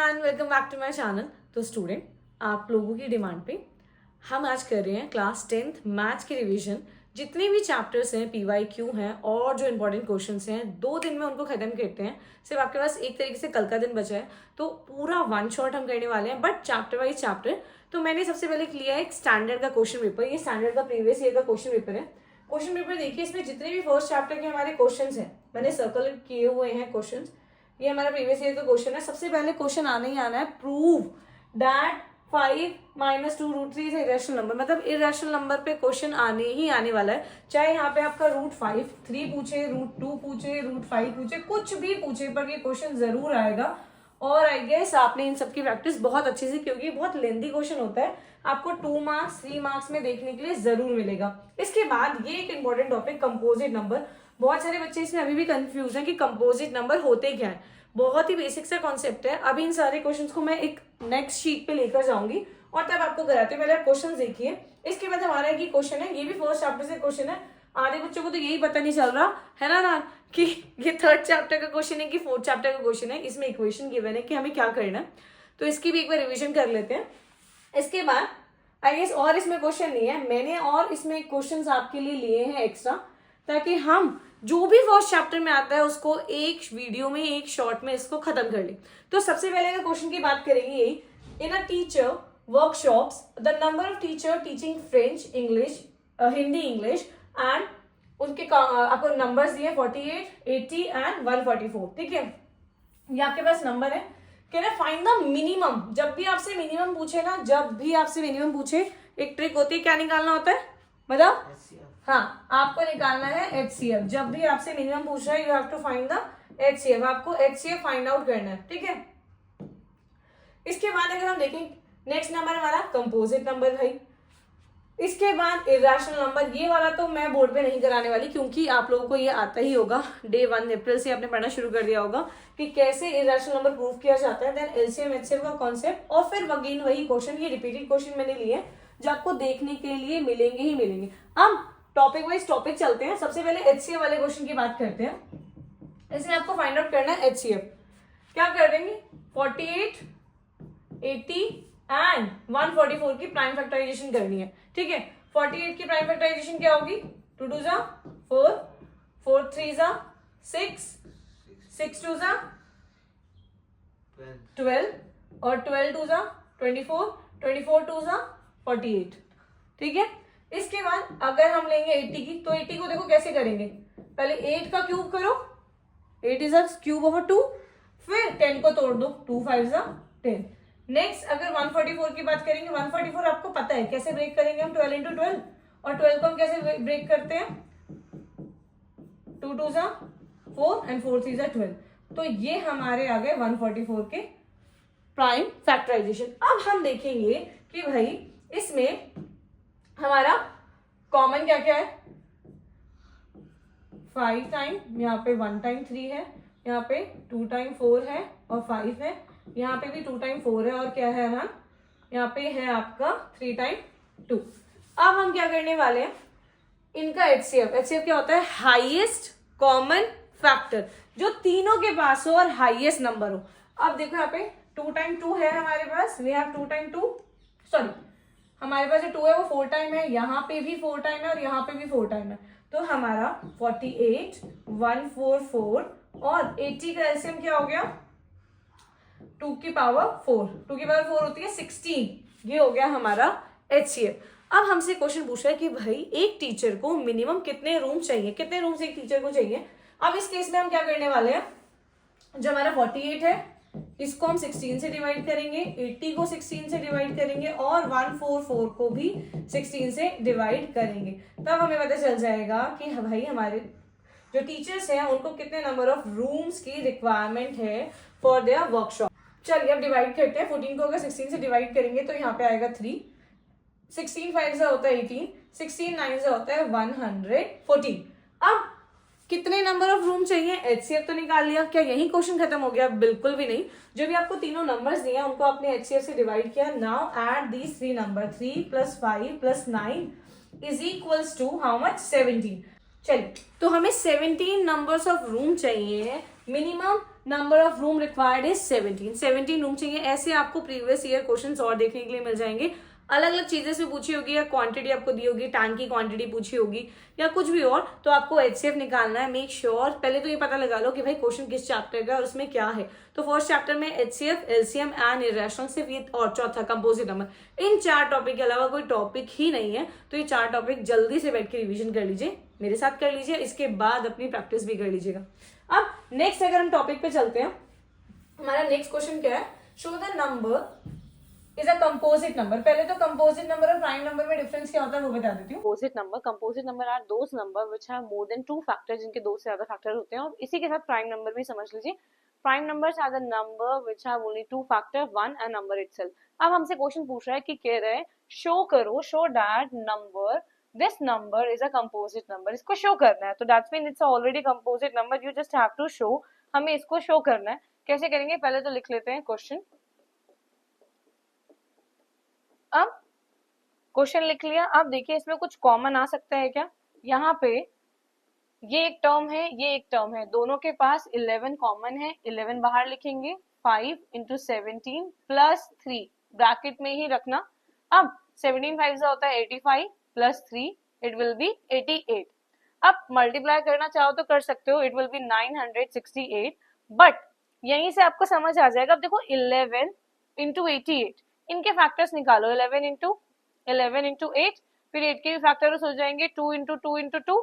Everyone, welcome back to my channel. तो student, आप लोगों की डिमांड पे हम आज कर रहे हैं क्लास 10th मैथ्स की रिवीजन। जितने भी चैप्टर्स हैं, PYQ हैं और जो इंपॉर्टेंट क्वेश्चंस हैं, 2 दिन में उनको खत्म करते हैं। सिर्फ आपके पास एक तरीके से कल का दिन बचा है, तो पूरा वन शॉट हम करने वाले हैं, बट चैप्टर वाइज चैप्टर। तो मैंने सबसे पहले लिया है एक स्टैंडर्ड का क्वेश्चन पेपर। ये स्टैंडर्ड का प्रीवियस ईयर का क्वेश्चन पेपर है। क्वेश्चन पेपर देखिए, इसमें जितने भी फर्स्ट चैप्टर के हमारे क्वेश्चन हैं, मैंने सर्कल किए हुए हैं क्वेश्चन। ये हमारा प्रीवियस ईयर का क्वेश्चन है। सबसे पहले क्वेश्चन आना ही आना है, prove that 5 - 2√3 is irrational number. मतलब इरेशनल नंबर पे क्वेश्चन आने ही आने वाला है, चाहे यहाँ पे आपका √5, 3 पूछे, √2 पूछे, √5 पूछे, कुछ भी पूछे, पर ये क्वेश्चन जरूर आएगा। और आई गेस आपने इन सबकी प्रैक्टिस बहुत अच्छे से, क्योंकि बहुत लेंथी क्वेश्चन होता है, आपको 2 मार्क्स 3 मार्क्स में देखने के लिए जरूर मिलेगा। इसके बाद ये एक इंपॉर्टेंट टॉपिक, कंपोजिट नंबर। बहुत सारे बच्चे इसमें अभी भी कंफ्यूज हैं कि कंपोजिट नंबर होते क्या है। बहुत ही बेसिक सा कॉन्सेप्ट है। अभी इन सारे क्वेश्चंस को मैं एक नेक्स्ट शीट पे लेकर जाऊंगी और तब आपको कराते हैं। पहले आप क्वेश्चन देखिए। इसके बाद हमारा एक क्वेश्चन है, ये भी फर्स्ट चैप्टर से क्वेश्चन है। आधे बच्चों को तो यही पता नहीं चल रहा है ना कि ये 3rd चैप्टर का क्वेश्चन है कि 4th चैप्टर का क्वेश्चन है। इसमें इक्वेशन गिवन है कि हमें क्या करना है, तो इसकी भी एक बार रिविजन कर लेते हैं। इसके बाद आई गेस और इसमें क्वेश्चन नहीं है, मैंने और इसमें क्वेश्चन आपके लिए लिए हैं एक्स्ट्रा, ताकि हम जो भी फर्स्ट चैप्टर में आता है उसको एक वीडियो में, एक शॉर्ट में इसको खत्म कर ले। तो सबसे पहले अगर क्वेश्चन की बात करेंगे, यही, in a teacher workshops the number of teacher teaching French, English, Hindi, English and उनके आपको नंबर्स दिए 48, 80 एंड 144। ठीक है, ये आपके पास नंबर है। कह रहे फाइंड द मिनिमम। जब भी आपसे मिनिमम पूछे ना, जब भी आपसे मिनिमम पूछे, एक ट्रिक होती है, क्या निकालना होता है बताओ? हाँ, आपको निकालना है HCF। जब भी आपसे मिनिमम पूछ रहा है, you have to find the HCF। आपको HCF फाइंड आउट करना है। ठीक है, इसके बाद अगर हम देखें, नेक्स्ट नंबर हमारा कंपोजिट नंबर भाई। इसके बाद इरेशनल नंबर। ये वाला तो मैं बोर्ड पे नहीं कराने वाली, क्योंकि आप लोगों को ये आता ही होगा, डे 1 अप्रैल से आपने पढ़ना शुरू कर दिया होगा कि कैसे इरेशनल नंबर प्रूव किया जाता है। देन LCM HCF का कॉन्सेप्ट, और फिर अगेन वही क्वेश्चन। ये रिपीटेड क्वेश्चन मैंने लिए जो आपको देखने के लिए मिलेंगे ही मिलेंगे। अब टॉपिक वाइज टॉपिक चलते हैं। सबसे पहले HCF वाले क्वेश्चन की बात करते हैं। इसमें आपको फाइंड आउट करना है HCF। क्या कर देंगे, 48, 80 एंड 144 की प्राइम फैक्टराइजेशन करनी है। ठीक है, 48 की प्राइम फैक्टराइजेशन क्या होगी? 2 2 जा 4, 4 3 जा 6, 6 2 जा 12 और 12 2 जा 24, 24 2 जा 48। ठीक है, इसके बाद अगर हम लेंगे 80 की, तो 80 को देखो कैसे करेंगे। पहले 8 का क्यूब करो, 8 इज अ क्यूब ओवर 2, फिर 10 को तोड़ दो, 2 5 जा 10। नेक्स्ट अगर 144 की बात करेंगे, 144 आपको पता है कैसे ब्रेक करेंगे हम, 12 into 12। और 12 को हम कैसे ब्रेक करते हैं, 2 2 जा 4 एंड 4 3 जा 12। तो ये हमारे आ गए 144 के प्राइम फैक्टराइजेशन। अब हम देखेंगे कि भाई इसमें हमारा कॉमन क्या क्या है। 5 टाइम, यहाँ पे 1 टाइम 3 है, यहाँ पे 2 टाइम 4 है और 5 है, यहाँ पे भी 2 टाइम 4 है, और क्या है ना, यहाँ पे है आपका 3 टाइम 2। अब हम क्या करने वाले हैं, इनका HCF क्या होता है, हाईएस्ट कॉमन फैक्टर, जो तीनों के पास हो और हाईएस्ट नंबर हो। अब देखो यहाँ पे 2 टाइम 2 है हमारे पास, वी हैव 2 टाइम 2, सॉरी हमारे पास जो 2 है वो 4 टाइम है, यहाँ पे भी 4 टाइम है और यहाँ पे भी 4 टाइम है। तो हमारा 48, 144 और 80 का LCM क्या हो गया, 2 की पावर 4। 2 की पावर 4 होती है 16। ये हो गया हमारा HCF। अब हमसे क्वेश्चन पूछ रहा है कि भाई एक टीचर को मिनिमम कितने रूम चाहिए, कितने रूम्स एक टीचर को चाहिए। अब इस केस में हम क्या करने वाले हैं, जो हमारा 48 है इसको हम 16 से डिवाइड करेंगे, 80 को 16 से डिवाइड करेंगे और 144 को भी 16 से डिवाइड करेंगे। तब हमें पता चल जाएगा कि भाई हमारे जो टीचर्स हैं उनको कितने नंबर ऑफ रूम्स की रिक्वायरमेंट है फॉर देयर वर्कशॉप। चलिए अब डिवाइड करते हैं। 14 को अगर 16 से डिवाइड करेंगे तो यहाँ पे आएगा 3, 16 5 से होता है 18, 16 9 से होता है 114। अब कितने नंबर ऑफ रूम चाहिए, HCF तो निकाल लिया। क्या यही क्वेश्चन खत्म हो गया? बिल्कुल भी नहीं। जो भी आपको तीनों नंबर्स दिए हैं उनको आपने HCF से डिवाइड किया। Now add these 3 number, 3 + 5 + 9 is equals to how much, 17। चलिए, तो हमें 17 नंबर्स ऑफ रूम चाहिए minimum number of room required is 17 room चाहिए। ऐसे आपको प्रीवियस ईयर क्वेश्चंस और देखने के लिए मिल जाएंगे। अलग अलग चीजें से पूछी होगी या क्वांटिटी आपको दी होगी, टैंक की क्वांटिटी पूछी होगी या कुछ भी और, तो आपको एचसीएफ निकालना है। मेक श्योर पहले तो ये पता लगा लो कि भाई क्वेश्चन किस चैप्टर का और उसमें क्या है। तो फर्स्ट चैप्टर में एचसीएफ, एलसीएम एंड इरेशनल सिर्फ ये, और चौथा कंपोजिट नंबर। इन 4 टॉपिक के अलावा कोई टॉपिक ही नहीं है। तो ये 4 टॉपिक जल्दी से बैठ के रिविजन कर लीजिए, मेरे साथ कर लीजिए, इसके बाद अपनी प्रैक्टिस भी कर लीजिएगा। अब नेक्स्ट अगर हम टॉपिक पे चलते हैं, हमारा नेक्स्ट क्वेश्चन क्या है, show the number is a composite number. पहले तो कंपोजिट नंबर और प्राइम नंबर में डिफरेंस क्या होता है वो बता देती हूँ। Composite number are those number which have more than 2 factors, जिनके 2 से ज्यादा फैक्टर होते हैं। और इसी के साथ प्राइम नंबर भी समझ लीजिए। Prime numbers are the number which have only 2 factor, 1 and number itself. अब हमसे क्वेश्चन पूछ रहा है कि कह रहे हैं शो करो, show that number, this number is a composite number. इसको शो करना है, तो that's mean it's already composite number, you just have to show. हमें इसको शो करना है, कैसे करेंगे पहले तो लिख लेते हैं क्वेश्चन। अब क्वेश्चन लिख लिया। अब देखिए इसमें कुछ कॉमन आ सकता है क्या, यहाँ पे ये एक टर्म है, ये एक टर्म है, दोनों के पास 11 कॉमन है। 11 बाहर लिखेंगे, 5 इंटू 17 प्लस 3 ब्रैकेट में ही रखना। अब 17 5 से होता है 85 प्लस 3 इट विल बी 88। अब मल्टीप्लाई करना चाहो तो कर सकते हो, इट विल बी 968। बट यहीं से आपको समझ आ जाएगा। अब देखो 11 इंटू 88, इनके फैक्टर्स निकालो। 11 इंटू 8, फिर 8 के भी फैक्टर्स हो जाएंगे 2 इंटू 2 इंटू 2,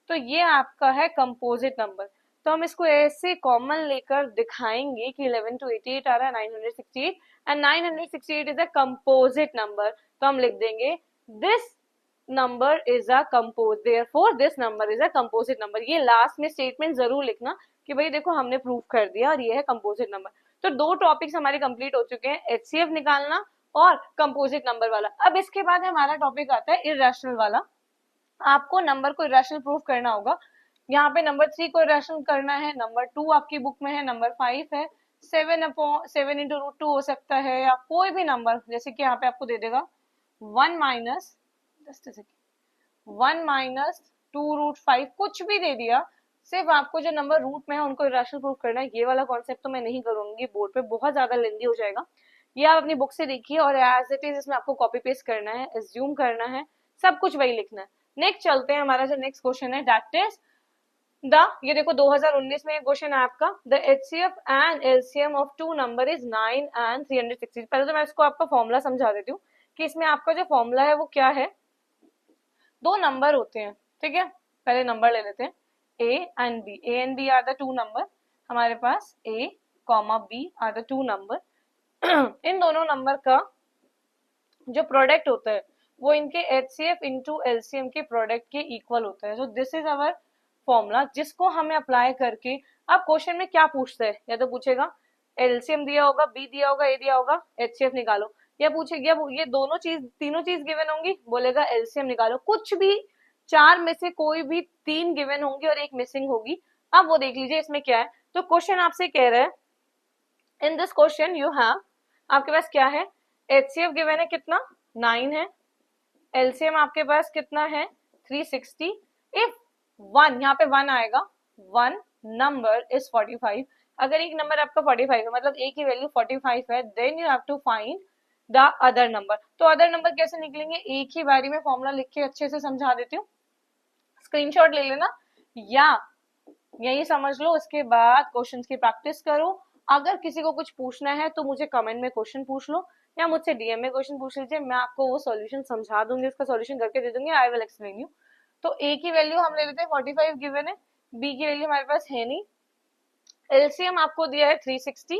तो ये आपका है कंपोजिट नंबर। तो हम इसको ऐसे कॉमन लेकर दिखाएंगे कि 11 टू 88 आ रहा है 968, and 968 is a composite number. तो हम लिख देंगे this number is a compose, therefore this number is a composite number. ये लास्ट में स्टेटमेंट जरूर लिखना कि भाई देखो हमने प्रूव कर दिया और ये है कंपोजिट नंबर। तो 2 टॉपिक्स हमारे कंप्लीट हो चुके हैं, एचसीएफ निकालना और कंपोजिट नंबर वाला। अब इसके बाद हमारा टॉपिक आता है इरेशनल वाला। आपको नंबर को इरेशनल प्रूफ करना होगा। यहाँ पे नंबर 3 को इरेशनल करना है, नंबर 2 आपकी बुक में है, नंबर 5 है, 7 इंटू रूट 2 हो सकता है, या कोई भी नंबर, जैसे कि यहाँ पे आपको दे देगा 1 माइनस 2 रूट 5, कुछ भी दे दिया। सिर्फ आपको जो नंबर रूट में है उनको इरेशनल प्रूफ करना है। ये वाला कॉन्सेप्ट तो मैं नहीं करूंगी, बोर्ड पे बहुत ज्यादा लेंदी हो जाएगा। ये आप अपनी बुक से देखिए और एज इट इज इसमें आपको कॉपी पेस्ट करना है, एज्यूम करना है, सब कुछ वही लिखना है। नेक्स्ट चलते हैं, हमारा जो नेक्स्ट क्वेश्चन है दैट इज ये देखो 2019 में क्वेश्चन है आपका, the HCF and LCM of 2 number is 9 and 360। पहले तो मैं इसको आपका फॉर्मूला समझा देती हूँ कि इसमें आपका जो फॉर्मूला है वो क्या है। 2 नंबर होते हैं, ठीक है, पहले नंबर ले लेते हैं, A and B. A and B are the 2 number, हमारे पास A comma B are the 2 number. इन दोनों नंबर का जो प्रोडक्ट होता है वो इनके एचसीएफ इंटू एलसीएम के प्रोडक्ट के इक्वल होता है। So this is our formula, जिसको हमें अप्लाई करके अब क्वेश्चन में क्या पूछता है, या तो पूछेगा एलसीएम दिया होगा, बी दिया होगा, ए दिया होगा, एचसीएफ निकालो, या पूछेगा ये दोनों चीज, तीनों चीज गिवन होंगी, बोलेगा एलसीएम निकालो। कुछ भी 4 में से कोई भी 3 गिवन होंगी और एक मिसिंग होगी। अब वो देख लीजिए इसमें क्या है। तो क्वेश्चन आपसे कह रहा है, in this question you have, आपके पास क्या है, एचसीएफ गिवन है कितना 9 है, एलसीएम आपके पास कितना है 360। इफ 1, यहाँ पे 1 आएगा, 1 नंबर इज 45। अगर एक नंबर आपका 45 है, मतलब एक ही वैल्यू 45 है, then you have to find the other number. तो अदर नंबर कैसे निकलेंगे, एक ही बारी में फॉर्मूला लिख के अच्छे से समझा देती हूँ, स्क्रीनशॉट ले लेना या यही समझ लो। उसके बाद क्वेश्चंस की प्रैक्टिस करो। अगर किसी को कुछ पूछना है तो मुझे कमेंट में क्वेश्चन पूछ लो या मुझसे डीएम में क्वेश्चन पूछ लीजिए, मैं आपको वो सॉल्यूशन समझा दूंगी, उसका सॉल्यूशन करके दे दूंगी, आई विल एक्सप्लेन यू। तो ए की वैल्यू हम ले लेते हैं 45 गिवन है, बी की वैल्यू हमारे पास है नहीं, एलसीएम आपको दिया है 360,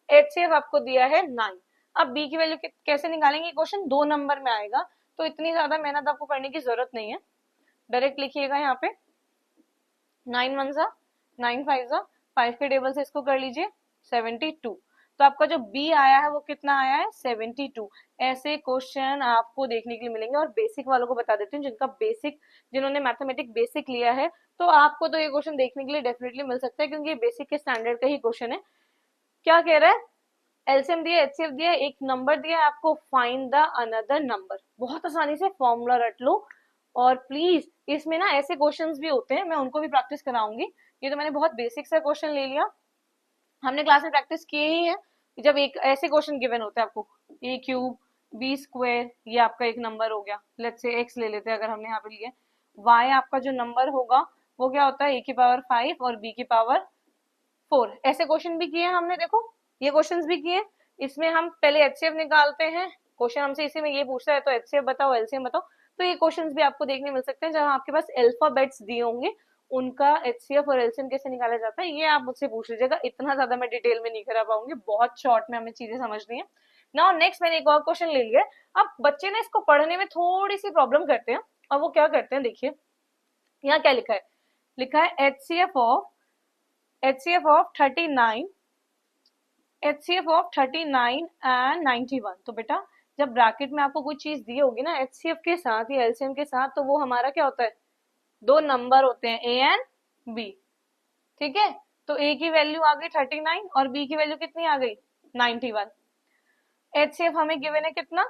एचसीएफ आपको दिया है 9। अब बी की वैल्यू कैसे निकालेंगे, क्वेश्चन 2 नंबर में आएगा, तो इतनी ज्यादा मेहनत आपको करने की जरूरत नहीं है। डायरेक्ट लिखिएगा यहाँ पे 9 1 जा 9 5 जा, 5 के टेबल से इसको कर लीजिए 72। तो आपका जो बी आया है वो कितना आया है 72। ऐसे क्वेश्चन आपको देखने के लिए मिलेंगे। और बेसिक वालों को बता देती हूँ, जिन्होंने मैथमेटिक बेसिक लिया है, तो आपको तो ये क्वेश्चन देखने के लिए डेफिनेटली मिल सकता है, क्योंकि ये बेसिक के स्टैंडर्ड का ही क्वेश्चन है। क्या कह रहा है, एलसीएम दिया, एचसीएफ दिया, एक नंबर दिया है आपको, फाइंड द अनदर नंबर। बहुत आसानी से फॉर्मूला रट लो। और प्लीज इसमें ना ऐसे क्वेश्चंस भी होते हैं, मैं उनको भी प्रैक्टिस कराऊंगी। ये तो मैंने बहुत बेसिक सा क्वेश्चन ले लिया, हमने क्लास में प्रैक्टिस किए ही है। जब एक ऐसे क्वेश्चन गिवन होते हैं आपको, ए क्यूब बी स्क्वायर, ये आपका एक नंबर हो गया, लेट्स से एक्स ले लेते हैं अगर हमने यहाँ पे लिया, वाई आपका जो नंबर होगा वो क्या होता है, ए की पावर 5 और बी की पावर 4। ऐसे क्वेश्चन भी किए हैं हमने, देखो ये क्वेश्चंस भी किए हैं। इसमें हम पहले एचसीएफ निकालते हैं, क्वेश्चन हमसे इसी में ये पूछता है तो एचसीएफ बताओ, एलसीएम बताओ। तो ये क्वेश्चंस भी आपको देखने मिल सकते हैं जहां आपके पास अल्फाबेट्स दिए होंगे, उनका एचसीएफ और एलसीएम कैसे निकाला जाता है ये आप मुझसे पूछ लीजिएगा। इतना ज्यादा मैं डिटेल में नहीं करा पाऊंगी, बहुत शॉर्ट में हमें चीजें समझनी है। नाउ नेक्स्ट मैंने एक और क्वेश्चन ले लिया। अब बच्चे ना इसको पढ़ने में थोड़ी सी प्रॉब्लम करते हैं, और वो क्या करते हैं, देखिए यहाँ क्या लिखा है, लिखा है HCF of 39, HCF of 39 and 91। तो बेटा जब ब्रैकेट में आपको कोई चीज दी होगी ना HCF के साथ या LCM के साथ, तो वो हमारा क्या होता है, दो नंबर होते हैं A एंड B, ठीक है। तो A की वैल्यू आ गई 39 और B की वैल्यू कितनी आ गई 91। HCF हमें गिवन है कितना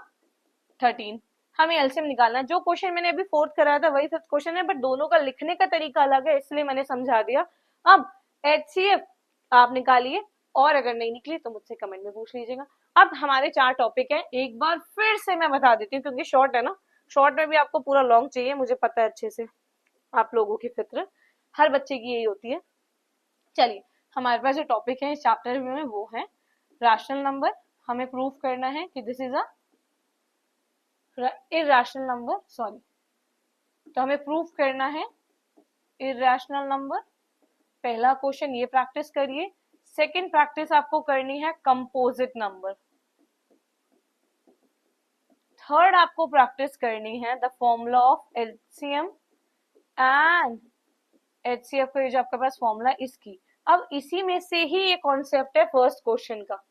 13, हमें एलसीएम निकालना है। जो क्वेश्चन मैंने अभी फोर्थ कराया था वही फिफ्थ क्वेश्चन है, बट दोनों का लिखने का तरीका अलग है, इसलिए मैंने समझा दिया। अब एचसीएफ आप निकालिए, और अगर नहीं निकली तो मुझसे कमेंट में पूछ लीजिएगा। अब हमारे 4 टॉपिक है, एक बार फिर से मैं बता देती हूँ क्योंकि शॉर्ट है ना, शॉर्ट में भी आपको पूरा लॉन्ग चाहिए, मुझे पता है अच्छे से, आप लोगों की फिक्र हर बच्चे की यही होती है। चलिए हमारे पास जो टॉपिक है इस चैप्टर में वो है रैशनल नंबर। हमें प्रूफ करना है कि this is a irrational number, sorry, तो हमें प्रूफ करना है इरैशनल नंबर। पहला क्वेश्चन ये प्रैक्टिस करिए। सेकंड प्रैक्टिस आपको करनी है कंपोजिट नंबर। थर्ड आपको प्रैक्टिस करनी है the formula of LCM and HCF का, जो आपके पास फॉर्मूला इसकी। अब इसी में से ही ये कॉन्सेप्ट है फर्स्ट क्वेश्चन का,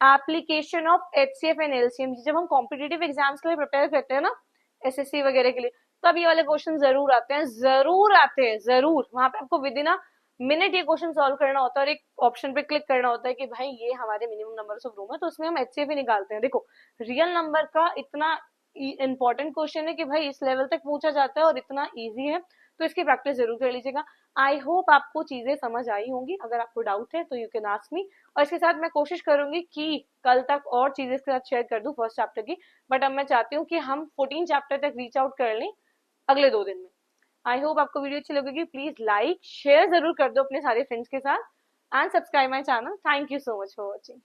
application of HCF and LCM. जब हम कॉम्पिटिटिव एग्जाम्स के लिए प्रिपेयर करते हैं ना, एसएससी वगैरह के लिए, तब ये वाले क्वेश्चन जरूर आते हैं, जरूर वहां पे आपको विद इन अ मिनट ये क्वेश्चन सॉल्व करना होता है और एक ऑप्शन पे क्लिक करना होता है कि भाई ये हमारे मिनिमम नंबर्स ऑफ रूम है, तो उसमें हम एचसीएफ ही निकालते हैं। देखो रियल नंबर का इतना इंपॉर्टेंट क्वेश्चन है कि भाई इस लेवल तक पूछा जाता है और इतना ईजी है, तो इसकी प्रैक्टिस जरूर कर लीजिएगा। आई होप आपको चीजें समझ आई होंगी, अगर आपको डाउट है तो यू कैन आस्क मी, और इसके साथ मैं कोशिश करूंगी कि कल तक और चीजें इसके साथ शेयर कर दूं फर्स्ट चैप्टर की, बट अब मैं चाहती हूँ कि हम 14 चैप्टर तक रीच आउट कर लें अगले 2 दिन में। आई होप आपको वीडियो अच्छी लगेगी, प्लीज लाइक शेयर जरूर कर दो अपने सारे फ्रेंड्स के साथ and subscribe my channel. Thank you so much for watching.